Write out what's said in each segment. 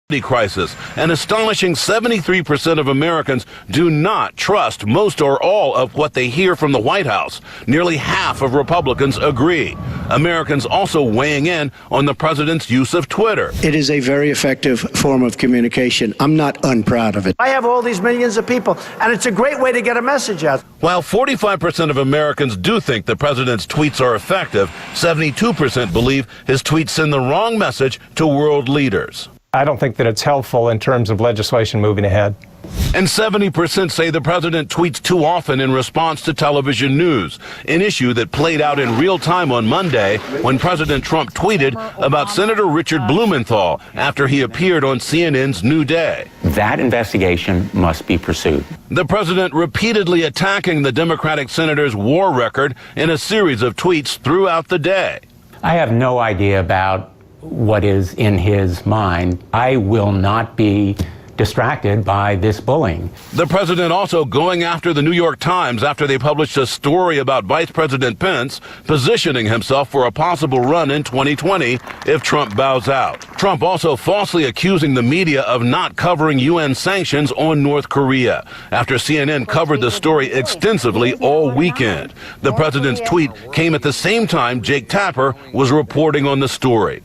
crisis. An astonishing 73% of Americans do not trust most or all of what they hear from the White House. Nearly half of Republicans agree. Americans also weighing in on the president's use of Twitter. It is a very effective form of communication. I'm not unproud of it. I have all these millions of people, and it's a great way to get a message out. While 45% of Americans do think the president's tweets are effective, 72% believe his tweets send the wrong message to world leaders. I don't think that it's helpful in terms of legislation moving ahead. And 70% say the president tweets too often in response to television news, an issue that played out in real time on Monday when President Trump tweeted about Senator Richard Blumenthal after he appeared on CNN's New Day. That investigation must be pursued. The president repeatedly attacking the Democratic senator's war record in a series of tweets throughout the day. I have no idea about what is in his mind. I will not be distracted by this bullying. The president also going after the New York Times after they published a story about Vice President Pence positioning himself for a possible run in 2020 if Trump bows out. Trump also falsely accusing the media of not covering UN sanctions on North Korea after CNN covered the story extensively all weekend. The president's tweet came at the same time Jake Tapper was reporting on the story.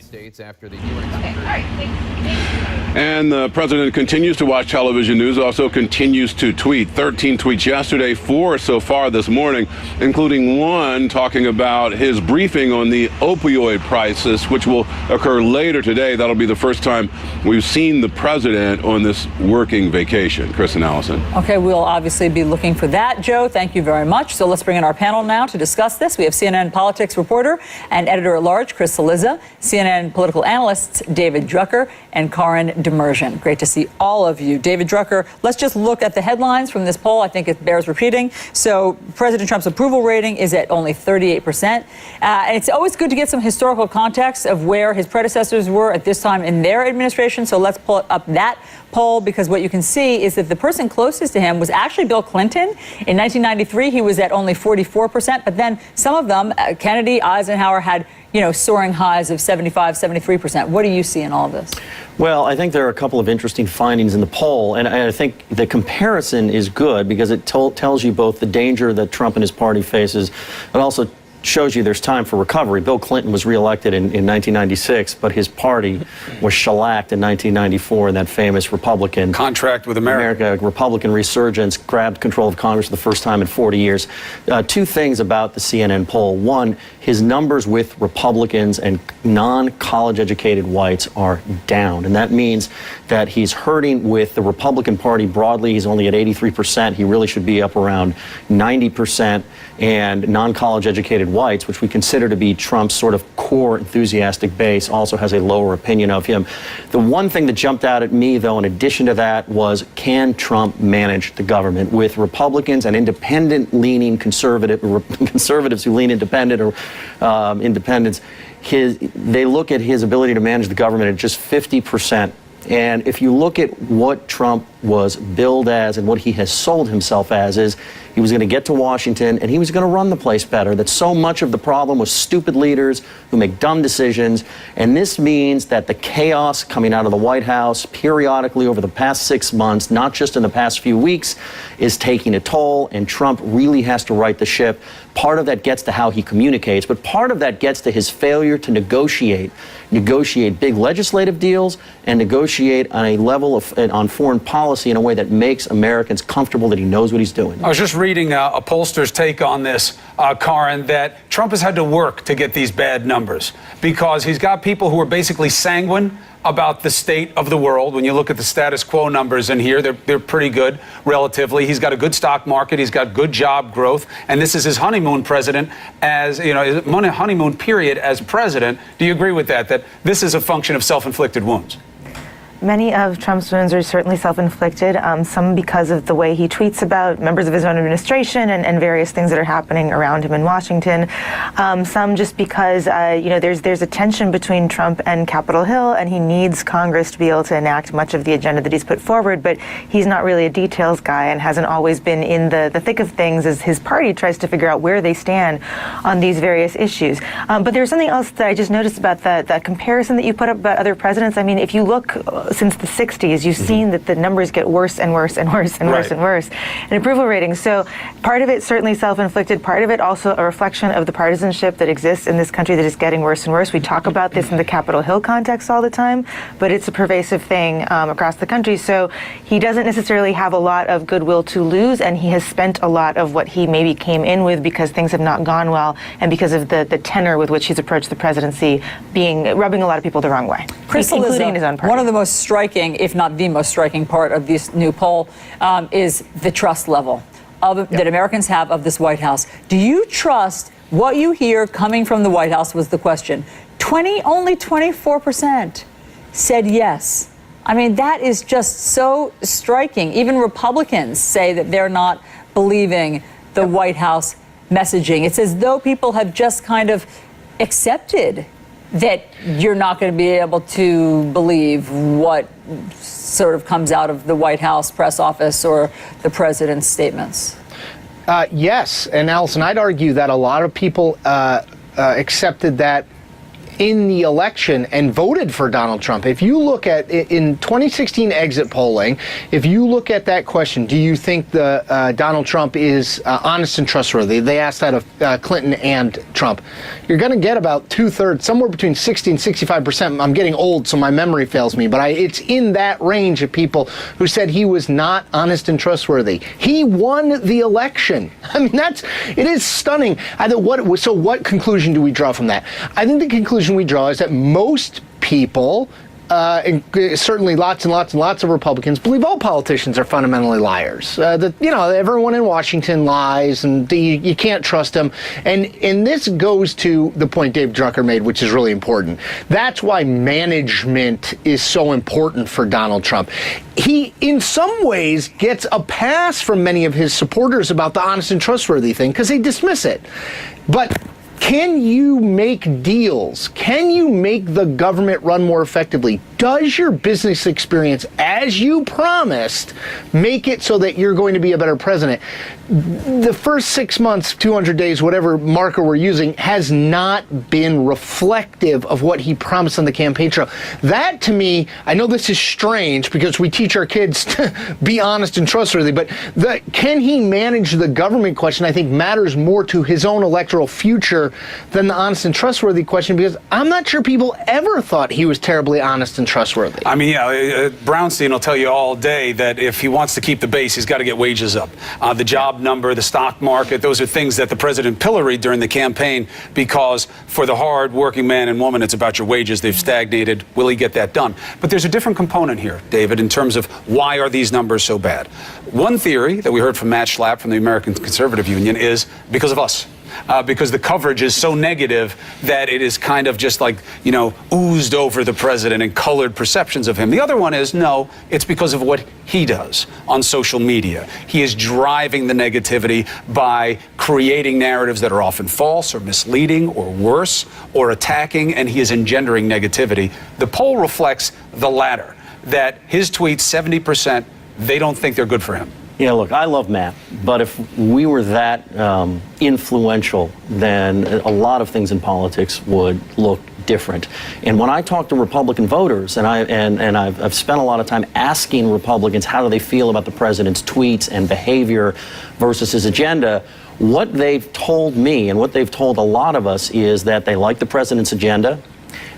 And the president continues to watch television news, also continues to tweet. 13 tweets yesterday, 4 so far this morning, including one talking about his briefing on the opioid crisis, which will occur later today. That'll be the first time we've seen the president on this working vacation. Chris and Allison. Okay, we'll obviously be looking for that, Joe. Thank you very much. So let's bring in our panel now to discuss this. We have CNN politics reporter and editor-at-large Chris Cillizza, CNN political analysts David Drucker, and Karin Demersion. Great to see all of you. David Drucker, let's just look at the headlines from this poll. I think it bears repeating. So President Trump's approval rating is at only 38%. And it's always good to get some historical context of where his predecessors were at this time in their administration. So let's pull up that poll, because what you can see is that the person closest to him was actually Bill Clinton. In 1993, he was at only 44%. But then some of them, Kennedy, Eisenhower, had soaring highs of 75, 73%. What do you see in all of this? Well, I think there are a couple of interesting findings in the poll, and I think the comparison is good because it tells you both the danger that Trump and his party faces, but also shows you there's time for recovery. Bill Clinton was reelected in 1996, but his party was shellacked in 1994 in that famous Republican contract with America. Republican resurgence, grabbed control of Congress for the first time in 40 years. Two things about the CNN poll. One, his numbers with Republicans and non-college educated whites are down. And that means that he's hurting with the Republican Party broadly. He's only at 83%. He really should be up around 90%. And non-college educated whites, which we consider to be Trump's sort of core enthusiastic base, also has a lower opinion of him. The one thing that jumped out at me, though, in addition to that, was can Trump manage the government with Republicans and independent-leaning conservatives who lean independent or independents? They look at his ability to manage the government at just 50%. And if you look at what Trump was billed as and what he has sold himself as is he was going to get to Washington and he was going to run the place better, that so much of the problem was stupid leaders who make dumb decisions. And this means that the chaos coming out of the White House periodically over the past 6 months, not just in the past few weeks, is taking a toll, and Trump really has to right the ship. Part of that gets to how he communicates, but part of that gets to his failure to negotiate big legislative deals and negotiate on a level of on foreign policy in a way that makes Americans comfortable that he knows what he's doing. I was just reading a pollster's take on this, Karin, that Trump has had to work to get these bad numbers because he's got people who are basically sanguine about the state of the world. When you look at the status quo numbers in here, they're pretty good relatively. He's got a good stock market. He's got good job growth. And this is his honeymoon honeymoon period as president. Do you agree with that, that this is a function of self-inflicted wounds? Many of Trump's wounds are certainly self-inflicted, some because of the way he tweets about members of his own administration and various things that are happening around him in Washington. Some just because, there's a tension between Trump and Capitol Hill, and he needs Congress to be able to enact much of the agenda that he's put forward, but he's not really a details guy and hasn't always been in the thick of things as his party tries to figure out where they stand on these various issues. But there's something else that I just noticed about that comparison that you put up about other presidents. I mean, if you look since the 60s, you've seen that the numbers get worse and worse and worse and worse Right. and worse in approval ratings. So part of it certainly self-inflicted, part of it also a reflection of the partisanship that exists in this country that is getting worse and worse. We talk about this in the Capitol Hill context all the time, but it's a pervasive thing across the country. So he doesn't necessarily have a lot of goodwill to lose, and he has spent a lot of what he maybe came in with because things have not gone well, and because of the tenor with which he's approached the presidency rubbing a lot of people the wrong way, including in his own party. One of the most striking, if not the most striking part of this new poll is the trust level that Americans have of this White House. Do you trust what you hear coming from the White House was the question. Only 24% said yes. I mean, that is just so striking. Even Republicans say that they're not believing the White House messaging. It's as though people have just kind of accepted that you're not going to be able to believe what sort of comes out of the White House press office or the president's statements. Yes, and Allison, I'd argue that a lot of people accepted that in the election and voted for Donald Trump. If you look at in 2016 exit polling, if you look at that question, do you think the Donald Trump is honest and trustworthy? They asked that of Clinton and Trump. You're going to get about 2/3, somewhere between 60 and 65%. I'm getting old, so my memory fails me, but it's in that range of people who said he was not honest and trustworthy. He won the election. I mean, it is stunning. So what conclusion do we draw from that? I think the conclusion we draw is that most people, and certainly lots and lots and lots of Republicans, believe all politicians are fundamentally liars. That everyone in Washington lies, and you can't trust them. And this goes to the point Dave Drucker made, which is really important. That's why management is so important for Donald Trump. He, in some ways, gets a pass from many of his supporters about the honest and trustworthy thing because they dismiss it. But can you make deals? Can you make the government run more effectively? Does your business experience, as you promised, make it so that you're going to be a better president? The first 6 months, 200 days, whatever marker we're using, has not been reflective of what he promised on the campaign trail. That, to me, I know this is strange because we teach our kids to be honest and trustworthy, but can he manage the government question, I think, matters more to his own electoral future than the honest and trustworthy question, because I'm not sure people ever thought he was terribly honest and trustworthy. I mean, Brownstein will tell you all day that if he wants to keep the base, he's got to get wages up. The job number, the stock market, those are things that the president pilloried during the campaign because for the hard working man and woman, it's about your wages. They've stagnated. Will he get that done? But there's a different component here, David, in terms of why are these numbers so bad? One theory that we heard from Matt Schlapp from the American Conservative Union is because of us. Because the coverage is so negative that it is kind of just like, oozed over the president and colored perceptions of him. The other one is, no, it's because of what he does on social media. He is driving the negativity by creating narratives that are often false or misleading or worse or attacking, and he is engendering negativity. The poll reflects the latter, that his tweets, 70%, they don't think they're good for him. Yeah, look, I love Matt, but if we were that influential, then a lot of things in politics would look different. And when I talk to Republican voters, and I've spent a lot of time asking Republicans how do they feel about the president's tweets and behavior versus his agenda, what they've told me and what they've told a lot of us is that they like the president's agenda.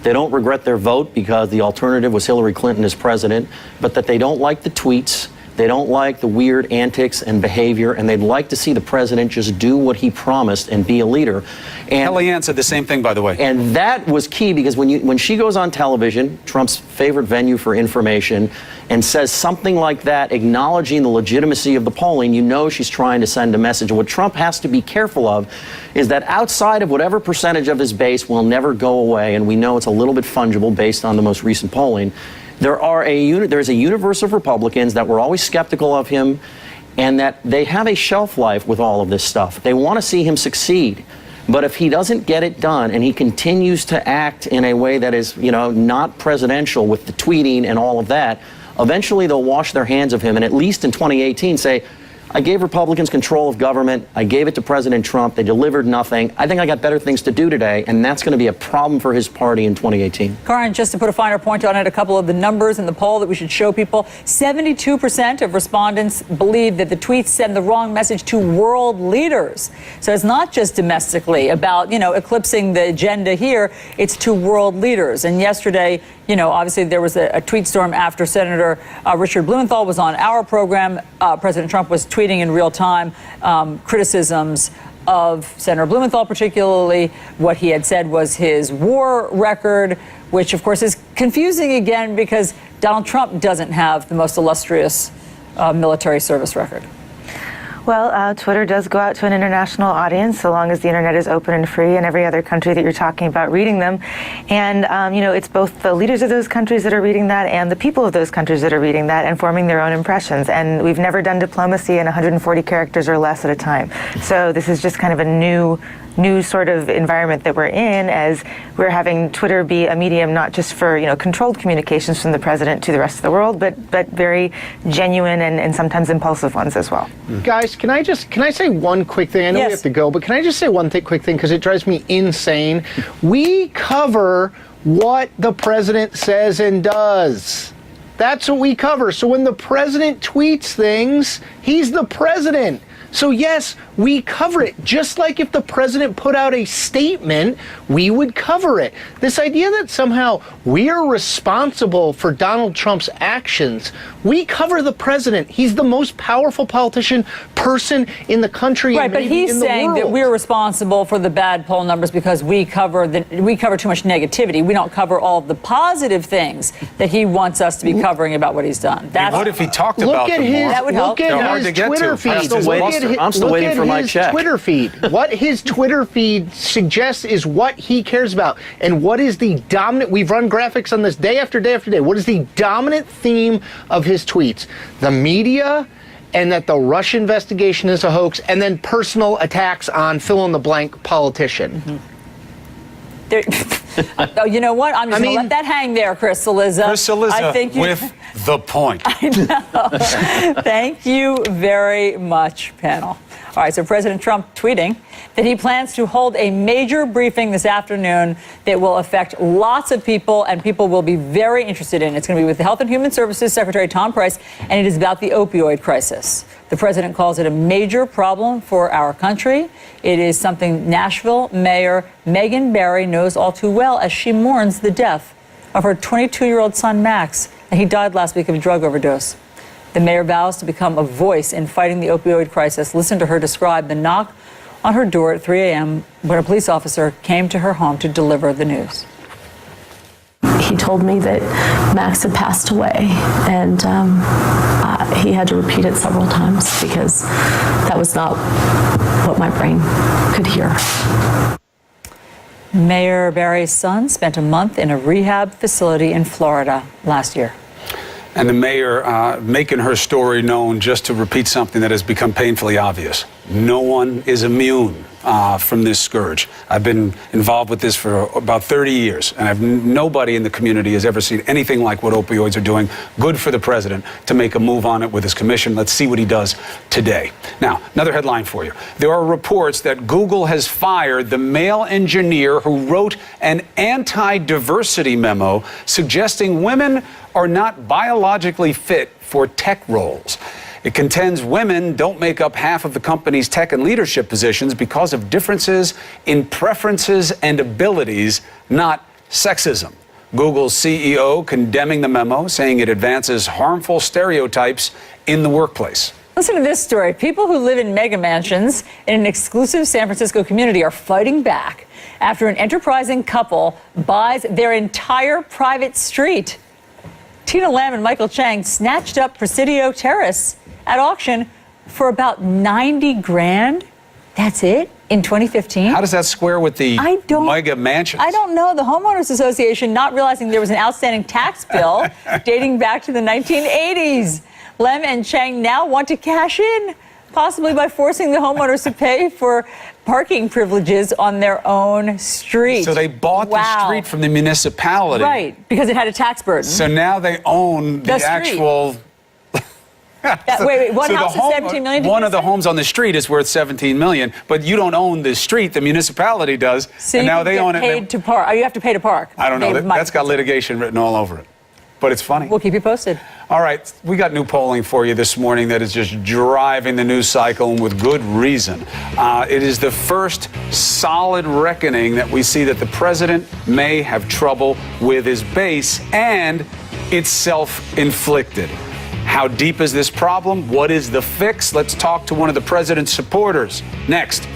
They don't regret their vote because the alternative was Hillary Clinton as president, but that they don't like the tweets. They don't like the weird antics and behavior, and they'd like to see the president just do what he promised and be a leader. And Kellyanne said the same thing, by the way. And that was key because when she goes on television, Trump's favorite venue for information, and says something like that, acknowledging the legitimacy of the polling, she's trying to send a message. And what Trump has to be careful of is that outside of whatever percentage of his base will never go away, and we know it's a little bit fungible based on the most recent polling, there's a universe of Republicans that were always skeptical of him and that they have a shelf life with all of this stuff. They want to see him succeed. But if he doesn't get it done and he continues to act in a way that is, not presidential with the tweeting and all of that, eventually they'll wash their hands of him and at least in 2018 say, I gave Republicans control of government. I gave it to President Trump. They delivered nothing. I think I got better things to do today, and that's going to be a problem for his party in 2018. Karin, just to put a finer point on it, a couple of the numbers in the poll that we should show people. 72% of respondents believe that the tweets send the wrong message to world leaders. So it's not just domestically about, eclipsing the agenda here. It's to world leaders. And yesterday, obviously there was a tweet storm after Senator Richard Blumenthal was on our program. President Trump was tweeting in real time criticisms of Senator Blumenthal, particularly what he had said was his war record, which of course is confusing again because Donald Trump doesn't have the most illustrious military service record. Well, Twitter does go out to an international audience so long as the internet is open and free in every other country that you're talking about reading them. And, it's both the leaders of those countries that are reading that and the people of those countries that are reading that and forming their own impressions. And we've never done diplomacy in 140 characters or less at a time. So this is just kind of a new sort of environment that we're in as we're having Twitter be a medium not just for, controlled communications from the president to the rest of the world, but very genuine and sometimes impulsive ones as well. Guys, can I say one quick thing? I know we have to go, but can I just say one quick thing because it drives me insane? We cover what the president says and does. That's what we cover. So when the president tweets things, he's the president. So yes, we cover it. Just like if the president put out a statement, we would cover it. This idea that somehow we are responsible for Donald Trump's actions, we cover the president. He's the most powerful person in the country. Right, and but maybe he's in the saying that world. we're responsible for the bad poll numbers because we cover too much negativity. We don't cover all of the positive things that he wants us to be covering about what he's done. What if he talked about them more? That would help. Look They're at hard his to get Twitter to. feed. I'm still waiting for my check. Twitter feed. What his Twitter feed suggests is what he cares about. And what is the dominant, we've run graphics on this day after day after day. What is the dominant theme of his tweets? The media, and that the Russia investigation is a hoax, and then personal attacks on fill-in-the-blank politician. Oh, you know what? I'm just going to let that hang there, Chris Cillizza. Chris Cillizza with the point. I know. Thank you very much, panel. All right, so President Trump tweeting that he plans to hold a major briefing this afternoon that will affect lots of people and people will be very interested in. It's going to be with the Health and Human Services Secretary Tom Price, and it is about the opioid crisis. The president calls it a major problem for our country. It is something Nashville Mayor Megan Barry knows all too well as she mourns the death of her 22-year-old son, Max, and he died last week of a drug overdose. The mayor vows to become a voice in fighting the opioid crisis. Listen to her describe the knock on her door at 3 a.m. when a police officer came to her home to deliver the news. He told me that Max had passed away, and he had to repeat it several times because that was not what my brain could hear. Mayor Barry's son spent a month in a rehab facility in Florida last year. And the mayor making her story known just to repeat something that has become painfully obvious. No one is immune from this scourge. I've been involved with this for about 30 years, and nobody in the community has ever seen anything like what opioids are doing. Good for the president to make a move on it with his commission. Let's see what he does today. Now, another headline for you. There are reports that Google has fired the male engineer who wrote an anti-diversity memo suggesting women are not biologically fit for tech roles. It contends women don't make up half of the company's tech and leadership positions because of differences in preferences and abilities, not sexism. Google's CEO condemning the memo, saying it advances harmful stereotypes in the workplace. Listen to this story. People who live in mega mansions in an exclusive San Francisco community are fighting back after an enterprising couple buys their entire private street. Tina Lamb and Michael Chang snatched up Presidio Terrace at auction for about 90 grand. That's it in 2015. How does that square with the mega mansions? I don't know. The Homeowners Association not realizing there was an outstanding tax bill dating back to the 1980s. Lamb and Chang now want to cash in, possibly by forcing the homeowners to pay for parking privileges on their own street. So they bought the street from the municipality. Right, because it had a tax burden. So now they own the actual... Wait, one So the house is home- 17 million? did One you of the say? homes on the street is worth 17 million, but you don't own the street. The municipality does, So and you now can they get own it. paid to park. Oh, you have to pay to park. I don't know. They might. That's got litigation written all over it. But it's funny. We'll keep you posted. All right, we got new polling for you this morning that is just driving the news cycle, and with good reason. It is the first solid reckoning that we see that the president may have trouble with his base, and it's self-inflicted. How deep is this problem? What is the fix? Let's talk to one of the president's supporters next